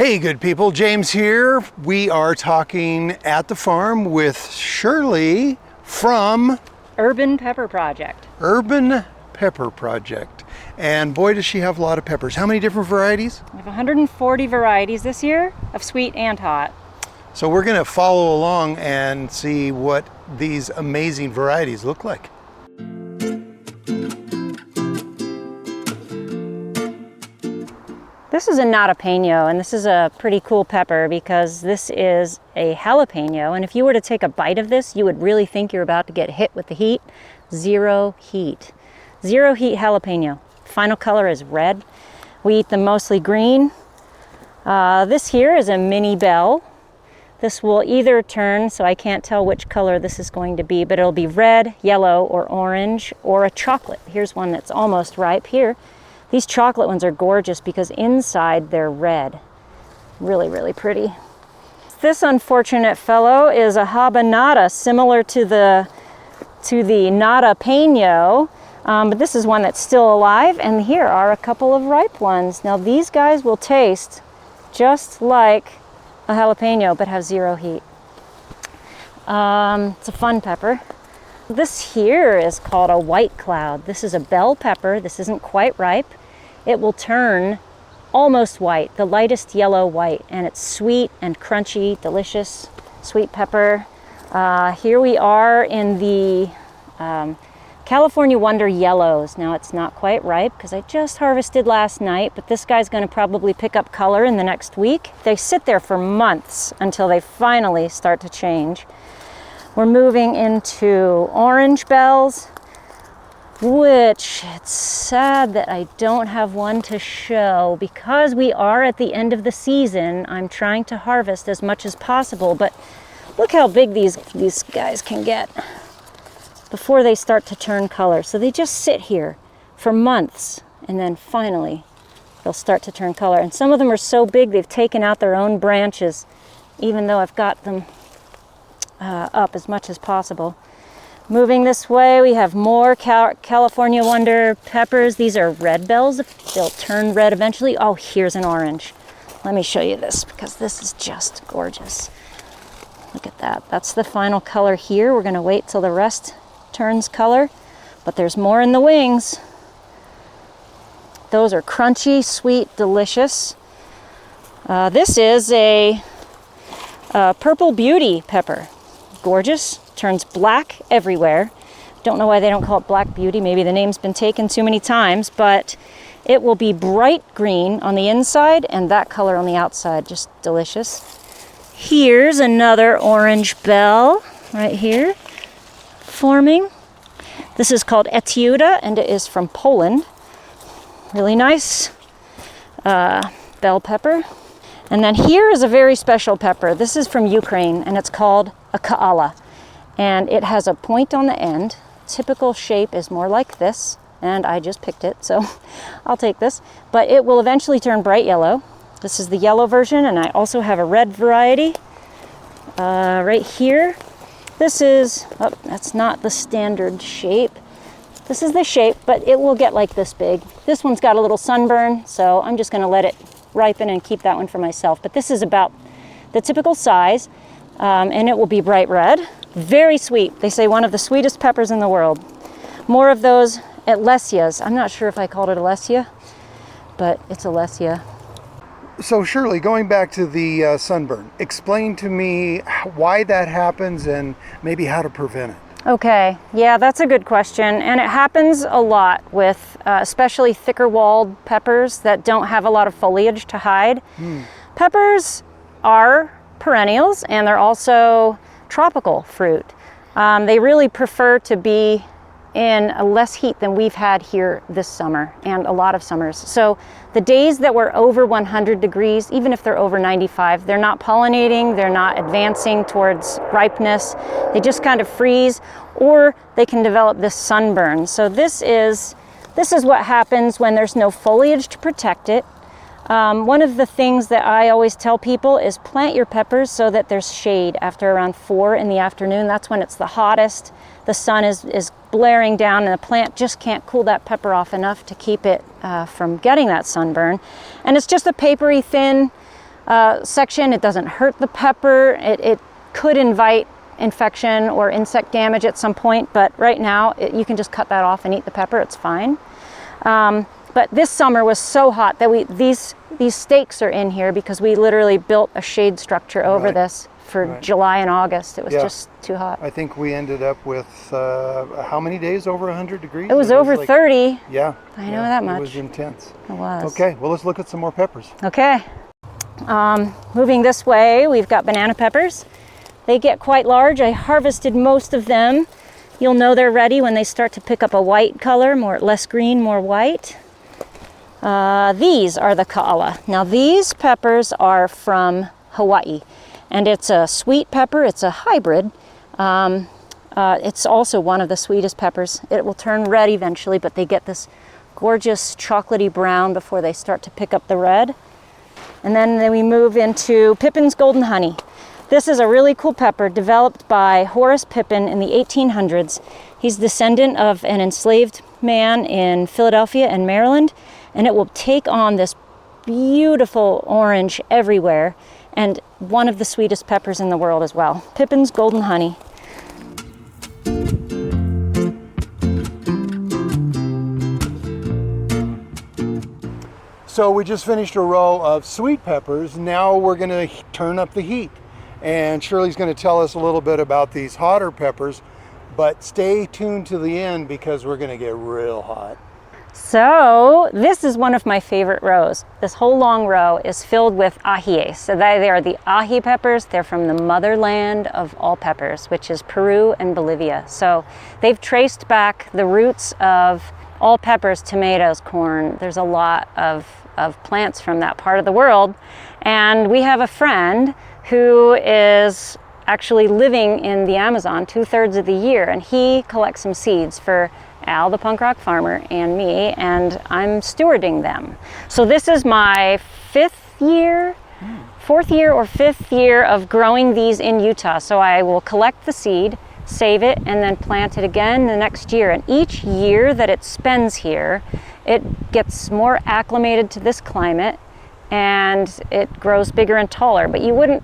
Hey good people, James here. We are talking at the farm with Shirley from Urban Pepper Project. Urban Pepper Project. And boy does she have a lot of peppers. How many different varieties? We have 140 varieties this year of sweet and hot. So we're going to follow along and see what these amazing varieties look like. This is a jalapeno, and this is a pretty cool pepper because this is a jalapeno, and if you were to take a bite of this, you would really think you're about to get hit with the heat. Zero heat. Zero heat jalapeno. Final color is red. We eat them mostly green. This here is a mini bell. This will either turn, so I can't tell which color this is going to be, but it'll be red, yellow, or orange, or a chocolate. Here's one that's almost ripe here. These chocolate ones are gorgeous because inside they're red. Really, really pretty. This unfortunate fellow is a habanada, similar to the jalapeno, but this is one that's still alive, and here are a couple of ripe ones. Now these guys will taste just like a jalapeno, but have zero heat. It's a fun pepper. This here is called a white cloud. This is a bell pepper. This isn't quite ripe. It will turn almost white, the lightest yellow white, and it's sweet and crunchy, delicious, sweet pepper. Here we are in the California Wonder Yellows. Now it's not quite ripe because I just harvested last night, but this guy's going to probably pick up color in the next week. They sit there for months until they finally start to change. We're moving into orange bells, which it's sad that I don't have one to show because we are at the end of the season. I'm trying to harvest as much as possible, but look how big these guys can get before they start to turn color. So they just sit here for months and then finally they'll start to turn color. And some of them are so big they've taken out their own branches, even though I've got them up as much as possible. Moving this way, we have more California Wonder peppers. These are red bells. They'll turn red eventually. Oh, here's an orange. Let me show you this because this is just gorgeous. Look at that. That's the final color here. We're going to wait till the rest turns color, but there's more in the wings. Those are crunchy, sweet, delicious. This is a Purple Beauty pepper. Gorgeous. Turns black everywhere. Don't know why they don't call it Black Beauty. Maybe the name's been taken too many times, but it will be bright green on the inside and that color on the outside. Just delicious. Here's another orange bell right here forming. This is called Etiuda and it is from Poland. Really nice bell pepper. And then here is a very special pepper. This is from Ukraine and it's called a kaala. And it has a point on the end. Typical shape is more like this, and I just picked it, so I'll take this. But it will eventually turn bright yellow. This is the yellow version, and I also have a red variety right here. This is, oh, that's not the standard shape. This is the shape, but it will get like this big. This one's got a little sunburn, so I'm just gonna let it ripen and keep that one for myself. But this is about the typical size, and it will be bright red. Very sweet. They say one of the sweetest peppers in the world. More of those at Lesia's. I'm not sure if I called it a Lesia, but it's a Lesia. So Shirley, going back to the sunburn, explain to me why that happens and maybe how to prevent it. Okay, yeah, that's a good question. And it happens a lot with especially thicker walled peppers that don't have a lot of foliage to hide. Peppers are perennials and they're also tropical fruit. They really prefer to be in less heat than we've had here this summer and a lot of summers. So the days that we're over 100 degrees, even if they're over 95, they're not pollinating, they're not advancing towards ripeness. They just kind of freeze, or they can develop this sunburn. So this is what happens when there's no foliage to protect it. One of the things that I always tell people is plant your peppers so that there's shade after around 4 in the afternoon. That's when it's the hottest. The sun is blaring down and the plant just can't cool that pepper off enough to keep it from getting that sunburn. And it's just a papery thin section. It doesn't hurt the pepper. It could invite infection or insect damage at some point, but right now you can just cut that off and eat the pepper. It's fine. But this summer was so hot that these stakes are in here because we literally built a shade structure over this for July and August. It was just too hot. I think we ended up with how many days over 100 degrees? It was over like, 30. Yeah. I know that much. It was intense. It was. Okay, well, let's look at some more peppers. Okay. Moving this way, we've got banana peppers. They get quite large. I harvested most of them. You'll know they're ready when they start to pick up a white color, less green, more white. These are the kaala. Now these peppers are from Hawaii, and it's a sweet pepper. It's a hybrid. It's also one of the sweetest peppers. It will turn red eventually, but they get this gorgeous chocolatey brown before they start to pick up the red. And then we move into Pippin's Golden Honey. This is a really cool pepper developed by Horace Pippin in the 1800s. He's descendant of an enslaved man in Philadelphia and Maryland, and it will take on this beautiful orange everywhere, and one of the sweetest peppers in the world as well. Pippin's Golden Honey. So we just finished a row of sweet peppers. Now we're going to turn up the heat. And Shirley's going to tell us a little bit about these hotter peppers, but stay tuned to the end because we're going to get real hot. So this is one of my favorite rows. This whole long row is filled with ahies. So they are the ahi peppers. They're from the motherland of all peppers, which is Peru and Bolivia. So they've traced back the roots of all peppers, tomatoes, corn. There's a lot of plants from that part of the world. And we have a friend who is actually living in the Amazon 2/3 of the year, and he collects some seeds for Al, the punk rock farmer, and me, and I'm stewarding them. So this is my fourth year or fifth year of growing these in Utah. So I will collect the seed, save it, and then plant it again the next year. And each year that it spends here, it gets more acclimated to this climate, and it grows bigger and taller. But you wouldn't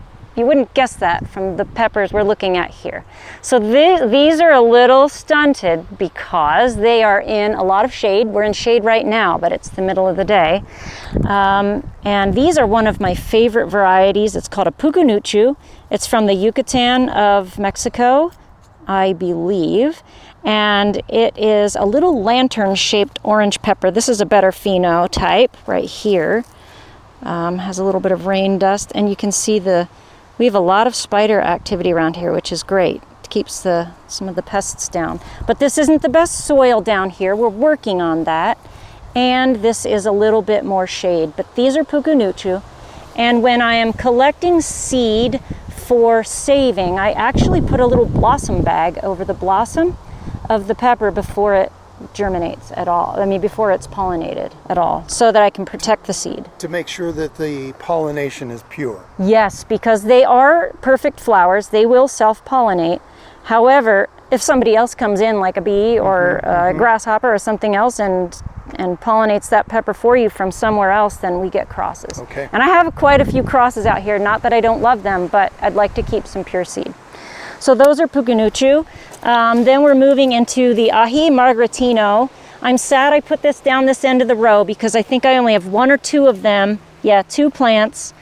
guess that from the peppers we're looking at here. So these are a little stunted because they are in a lot of shade. We're in shade right now, but it's the middle of the day. And these are one of my favorite varieties. It's called a pucunuchu. It's from the Yucatan of Mexico, I believe. And it is a little lantern-shaped orange pepper. This is a better phenotype right here. Has a little bit of rain dust, and you can see we have a lot of spider activity around here, which is great. It keeps some of the pests down. But this isn't the best soil down here. We're working on that. And this is a little bit more shade. But these are pucunuchu. And when I am collecting seed for saving, I actually put a little blossom bag over the blossom of the pepper before it germinates at all. I mean, before it's pollinated at all, so that I can protect the seed. To make sure that the pollination is pure. Yes, because they are perfect flowers. They will self-pollinate. However, if somebody else comes in, like a bee or a grasshopper or something else, and pollinates that pepper for you from somewhere else, then we get crosses. Okay. And I have quite a few crosses out here. Not that I don't love them, but I'd like to keep some pure seed. So those are pucunuchu. Then we're moving into the ahi margaritino. I'm sad I put this down this end of the row because I think I only have one or two of them. Yeah, 2 plants.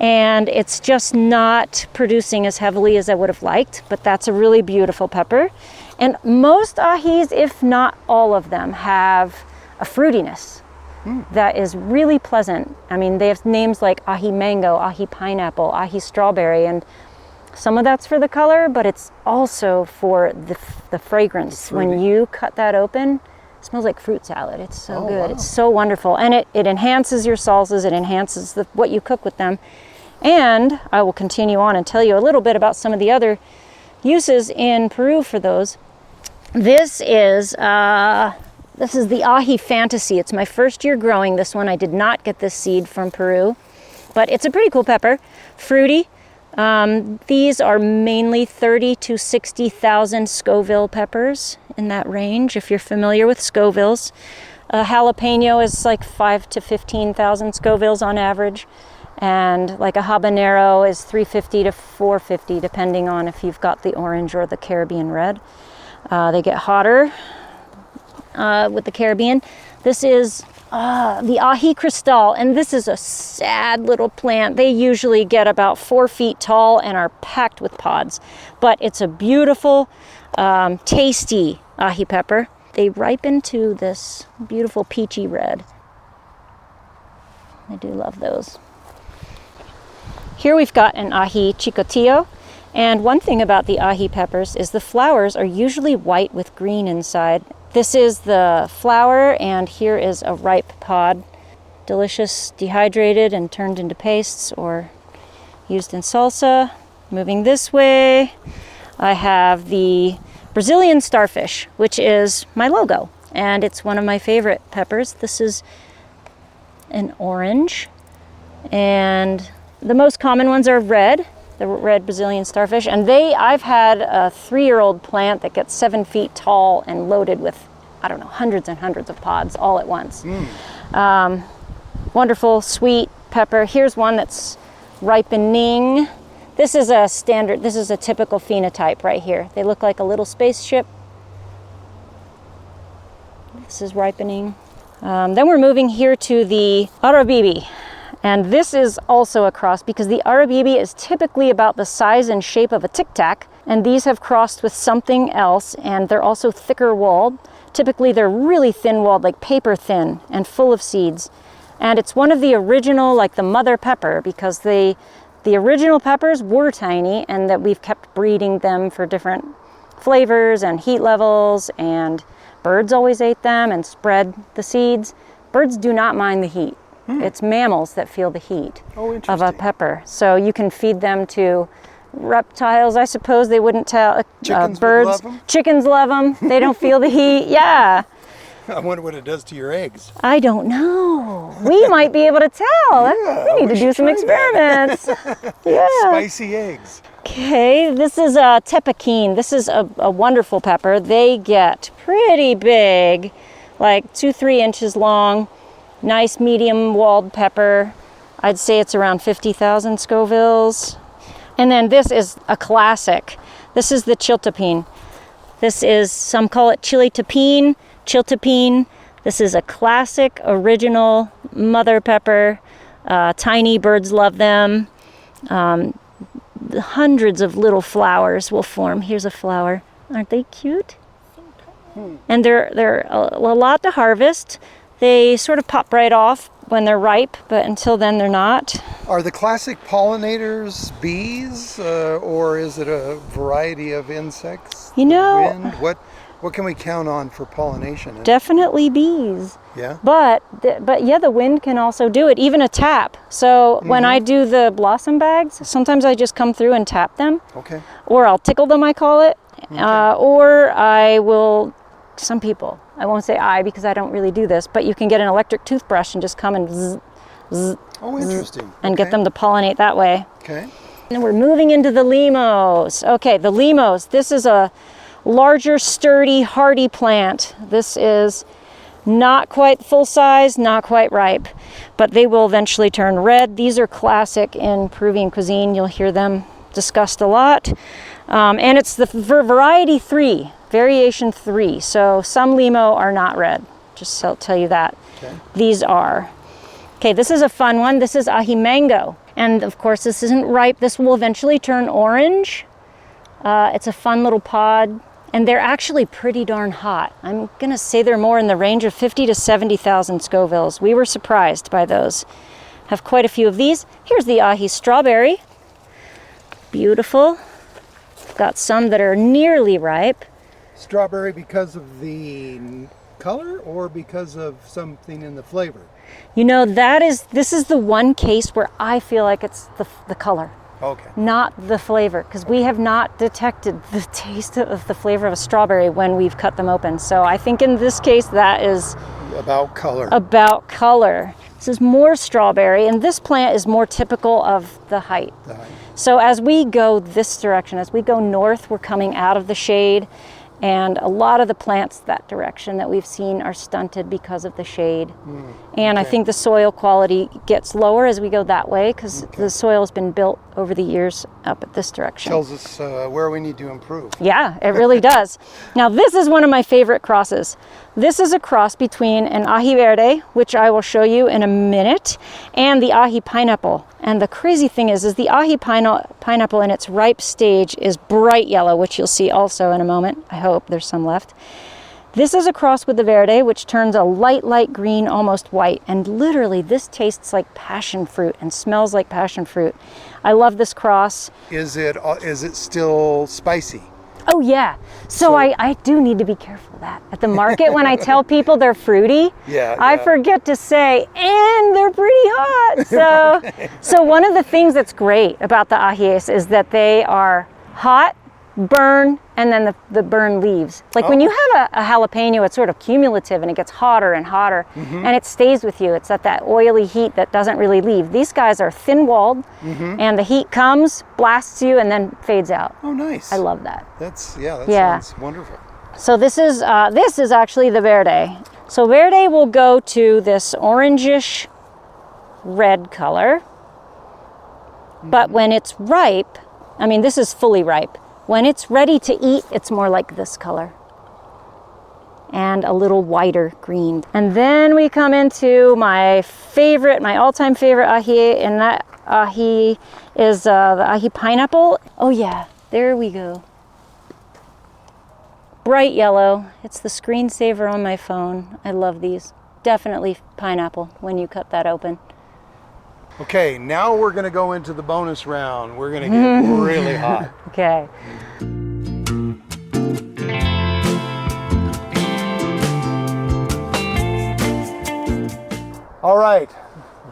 And it's just not producing as heavily as I would have liked, but that's a really beautiful pepper. And most ahis, if not all of them, have a fruitiness that is really pleasant. I mean, they have names like ahi mango, ahi pineapple, ahi strawberry, and some of that's for the color, but it's also for the fragrance. When you cut that open, it smells like fruit salad. It's so good. Wow. It's so wonderful. And it enhances your salsas. It enhances what you cook with them. And I will continue on and tell you a little bit about some of the other uses in Peru for those. This is the ahi fantasy. It's my first year growing this one. I did not get this seed from Peru, but it's a pretty cool pepper. Fruity. These are mainly 30 to 60,000 Scoville peppers, in that range, if you're familiar with Scovilles. A jalapeno is like 5 to 15,000 Scovilles on average. And like a habanero is $3.50 to $4.50, depending on if you've got the orange or the Caribbean red. They get hotter with the Caribbean. This is the ají cristal, and this is a sad little plant. They usually get about 4 feet tall and are packed with pods, but it's a beautiful, tasty ají pepper. They ripen to this beautiful peachy red. I do love those. Here we've got an ají chicotillo, and one thing about the ají peppers is the flowers are usually white with green inside. This is the flower, and here is a ripe pod. Delicious, dehydrated and turned into pastes or used in salsa. Moving this way, I have the Brazilian starfish, which is my logo, and it's one of my favorite peppers. This is an orange, and the most common ones are red, the red Brazilian starfish, and I've had a 3-year-old plant that gets 7 feet tall and loaded with, I don't know, hundreds and hundreds of pods all at once. Wonderful, sweet pepper. Here's one that's ripening. This is a standard, this is a typical phenotype right here. They look like a little spaceship. This is ripening. Then we're moving here to the arabibi. And this is also a cross because the arabibi is typically about the size and shape of a tic tac, and these have crossed with something else, and they're also thicker walled. Typically they're really thin walled, like paper thin and full of seeds. And it's one of the original, like the mother pepper, because the original peppers were tiny, and that we've kept breeding them for different flavors and heat levels, and birds always ate them and spread the seeds. Birds do not mind the heat. It's mammals that feel the heat of a pepper. So you can feed them to reptiles, I suppose they wouldn't tell. Chickens birds. would love them? Chickens love them. They don't feel the heat. Yeah. I wonder what it does to your eggs. I don't know. We might be able to tell. Yeah, we need to do some experiments. Yeah. Spicy eggs. Okay, this is a tepequin. This is a wonderful pepper. They get pretty big, like 2-3 inches long. Nice medium walled pepper. I'd say it's around 50,000 Scovilles. And then this is a classic. This is the chiltepin. This is, some call it chili tapin, chiltepin. This is a classic, original mother pepper. Tiny, birds love them. Hundreds of little flowers will form. Here's a flower. Aren't they cute? And they're a lot to harvest. They sort of pop right off when they're ripe, but until then they're not. Are the classic pollinators bees, or is it a variety of insects? You know, Wind? What can we count on for pollination? Definitely bees. Yeah. But yeah, the wind can also do it, even a tap. So when I do the blossom bags, sometimes I just come through and tap them. Okay. Or I'll tickle them, I call it. Okay. Or I will, some people, I won't say I because I don't really do this, but you can get an electric toothbrush and just come and zzz, zzz, interesting. And get them to pollinate that way. Okay. And we're moving into the limos. Okay, the limos. This is a larger, sturdy, hardy plant. This is not quite full size, not quite ripe, but they will eventually turn red. These are classic in Peruvian cuisine. You'll hear them discussed a lot. And it's the variety 3, variation 3. So some limo are not red, just to tell you that. Okay. These are. Okay, this is a fun one. This is ají mango. And of course, this isn't ripe. This will eventually turn orange. It's a fun little pod. And they're actually pretty darn hot. I'm gonna say they're more in the range of 50 to 70,000 Scovilles. We were surprised by those. Have quite a few of these. Here's the ají strawberry. Beautiful. Got some that are nearly ripe. Strawberry because of the color or because of something in the flavor? You know, this is the one case where I feel like it's the color. Okay. Not the flavor, because we have not detected the taste of the flavor of a strawberry when we've cut them open. So I think in this case that is about color. About color. This is more strawberry, and this plant is more typical of the height. So as we go this direction, as we go north, we're coming out of the shade, and a lot of the plants that direction that we've seen are stunted because of the shade. And I Okay. think the soil quality gets lower as we go that way because the soil has been built over the years up at this direction. Tells us where we need to improve. Yeah, it really does. Now this is one of my favorite crosses. This is a cross between an ají verde, which I will show you in a minute, and the ají pineapple. And the crazy thing is the ají pineapple in its ripe stage is bright yellow, which you'll see also in a moment. I hope there's some left. This is a cross with the verde, which turns a light green, almost white. And literally this tastes like passion fruit and smells like passion fruit. I love this cross. Is it still spicy? Oh yeah. So I do need to be careful of that. At the market, when I tell people they're fruity, I forget to say, and they're pretty hot. So, so one of the things that's great about the ajíes is that they are hot, burn, and then the burn leaves. Like when you have a jalapeno, it's sort of cumulative and it gets hotter and hotter and it stays with you. It's at that oily heat that doesn't really leave. These guys are thin-walled and the heat comes, blasts you, and then fades out. Oh, nice. I love that. That sounds wonderful. So this is actually the verde. So verde will go to this orangish red color. But when it's ripe, I mean, this is fully ripe. When it's ready to eat, it's more like this color and a little whiter green. And then we come into my all-time favorite ají, and that ají is the ají pineapple. Oh yeah, there we go. Bright yellow. It's the screensaver on my phone. I love these. Definitely pineapple when you cut that open. Okay, now we're going to go into the bonus round. We're going to get really hot. Okay. All right,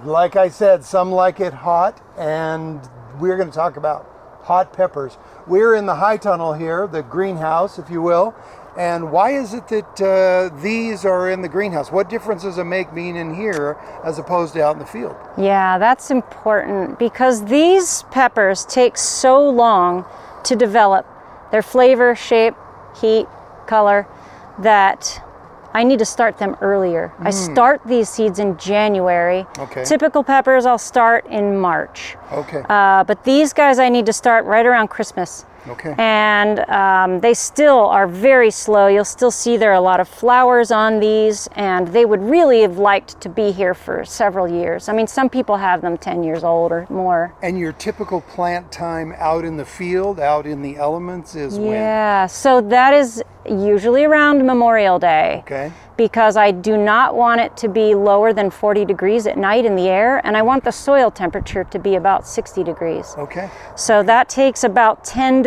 like I said, some like it hot, and we're going to talk about hot peppers. We're in the high tunnel here, the greenhouse, if you will. And why is it that these are in the greenhouse? What difference does it make being in here as opposed to out in the field? Yeah, that's important because these peppers take so long to develop their flavor, shape, heat, color, that I need to start them earlier. I start these seeds in January. Okay. Typical peppers I'll start in March. Okay. But these guys I need to start right around Christmas. Okay. And they still are very slow. You'll still see there are a lot of flowers on these, and they would really have liked to be here for several years. I mean, some people have them 10 years old or more. And your typical plant time out in the field, out in the elements is when? Yeah, so that is usually around Memorial Day. Okay. Because I do not want it to be lower than 40 degrees at night in the air, and I want the soil temperature to be about 60 degrees. Okay. So that takes about 10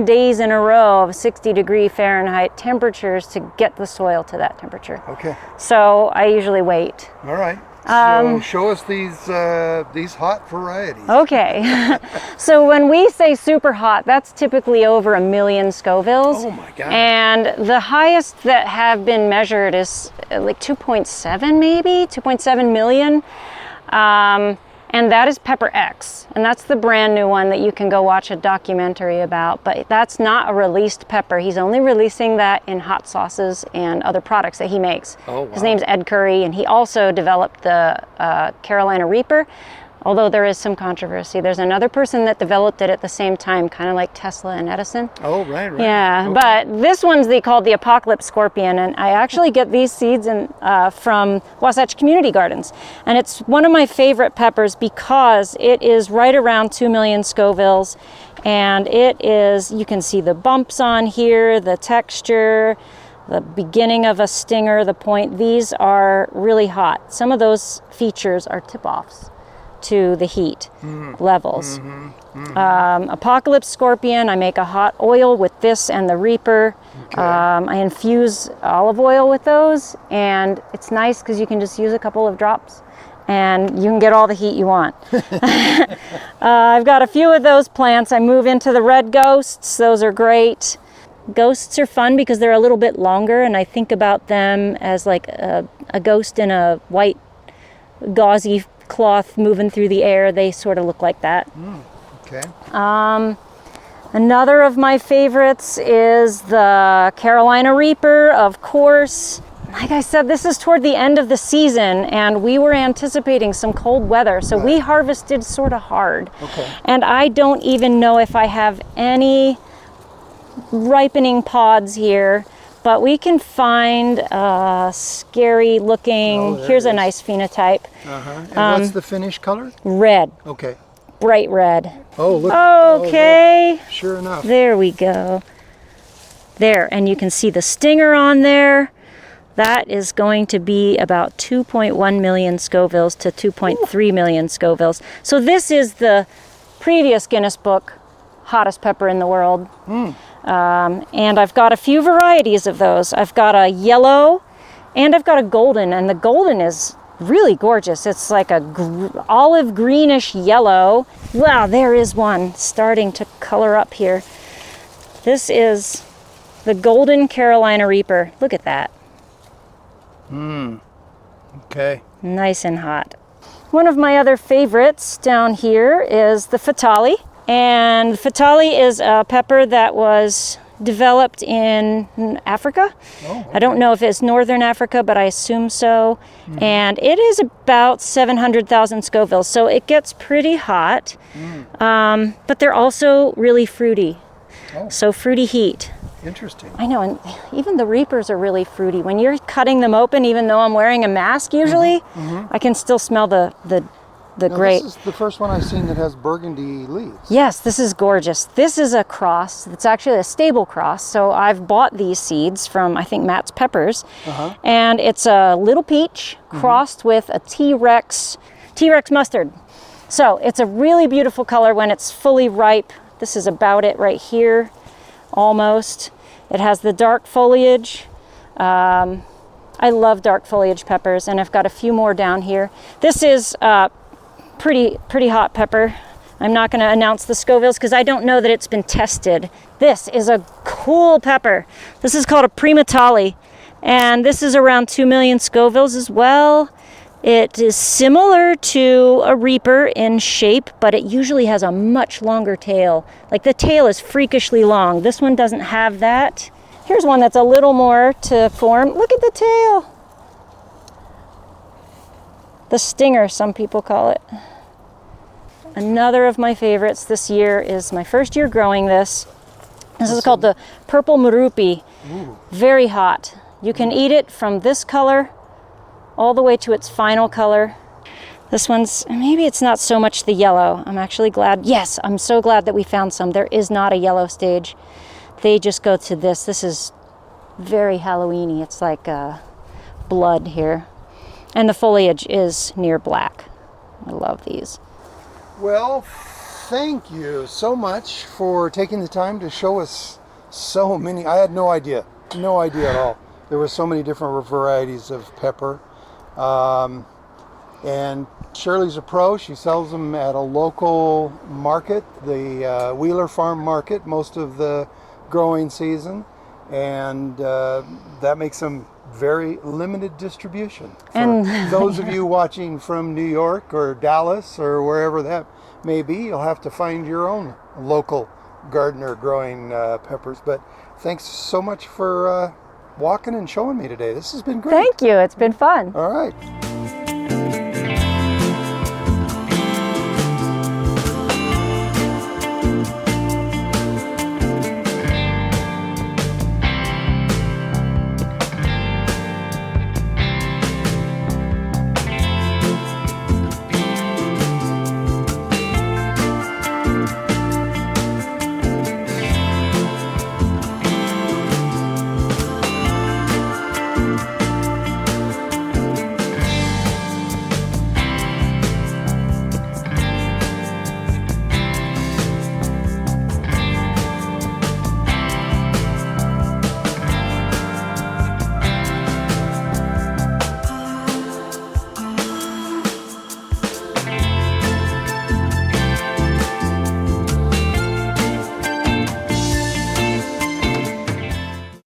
days in a row of 60-degree Fahrenheit temperatures to get the soil to that temperature. Okay. So I usually wait. All right. So show us these hot varieties. Okay. So when we say super hot, that's typically over 1 million Scovilles. Oh my God. And the highest that have been measured is like 2.7 maybe, 2.7 million. And that is Pepper X. And that's the brand new one that you can go watch a documentary about. But that's not a released pepper. He's only releasing that in hot sauces and other products that he makes. Oh, wow. His name's Ed Curry, and he also developed the Carolina Reaper. Although there is some controversy. There's another person that developed it at the same time, kind of like Tesla and Edison. Oh, right. Yeah, Okay. but this one's called the Apocalypse Scorpion, and I actually get these seeds from Wasatch Community Gardens. And it's one of my favorite peppers because it is right around 2 million Scovilles, and it is, you can see the bumps on here, the texture, the beginning of a stinger, the point. These are really hot. Some of those features are tip-offs to the heat levels. Apocalypse Scorpion, I make a hot oil with this and the Reaper. Okay. I infuse olive oil with those, and it's nice because you can just use a couple of drops and you can get all the heat you want. I've got a few of those plants. I move into the red ghosts. Those are great. Ghosts are fun because they're a little bit longer, and I think about them as like a ghost in a white gauzy cloth moving through the air. They sort of look like that. Okay. Another of my favorites is the Carolina Reaper, of course. like I said, this is toward the end of the season, and we were anticipating some cold weather, so we harvested sort of hard. Okay. And I don't even know if I have any ripening pods here, but we can find a scary looking, here's a nice phenotype. And what's the finish color? Red, Okay. bright red. Oh, look. Okay. Oh, look. Sure enough. There we go. There, and you can see the stinger on there. That is going to be about 2.1 million Scovilles to 2.3 million Scovilles. So this is the previous Guinness Book hottest pepper in the world. And I've got a few varieties of those. I've got a yellow and I've got a golden, and the golden is really gorgeous. It's like a olive greenish yellow. Wow, there is one starting to color up here. This is the Golden Carolina Reaper. Look at that. Okay. Nice and hot. One of my other favorites down here is the Fatali. And Fatali is a pepper that was developed in Africa. Oh, okay. I don't know if it's northern Africa, but I assume so. And it is about 700,000 Scovilles, so it gets pretty hot. But they're also really fruity. So fruity heat. Interesting. I know, and even the Reapers are really fruity. When you're cutting them open, even though I'm wearing a mask usually, I can still smell the grape. This is the first one I've seen that has burgundy leaves. Yes, this is gorgeous. This is a cross. It's actually a stable cross. So I've bought these seeds from, I think, Matt's Peppers. And it's a little peach crossed with a T-Rex mustard. So it's a really beautiful color when it's fully ripe. This is about it right here, almost. It has the dark foliage. I love dark foliage peppers, and I've got a few more down here. This is pretty hot pepper. I'm not going to announce the Scovilles because I don't know that it's been tested. This is a cool pepper. This is called a Primatali, and this is around 2 million Scovilles as well. It is similar to a Reaper in shape, but it usually has a much longer tail. Like the tail is freakishly long. This one doesn't have that. Here's one that's a little more to form. Look at the tail. The stinger, some people call it. Another of my favorites this year is my first year growing this. This is called the Purple Murupi. Very hot. You can eat it from this color all the way to its final color. This one's, maybe it's not so much the yellow. I'm actually glad. Yes, I'm so glad that we found some. There is not a yellow stage. They just go to this. This is very Halloween-y. It's like blood here. And the foliage is near black. I love these. Well, thank you so much for taking the time to show us so many. I had no idea at all. There were so many different varieties of pepper. And Shirley's a pro. She sells them at a local market, the Wheeler Farm Market, most of the growing season. And that makes them very limited distribution. For those of you watching from New York or Dallas or wherever that may be, you'll have to find your own local gardener growing peppers. But thanks so much for walking and showing me today. This has been great. Thank you. It's been fun. All right.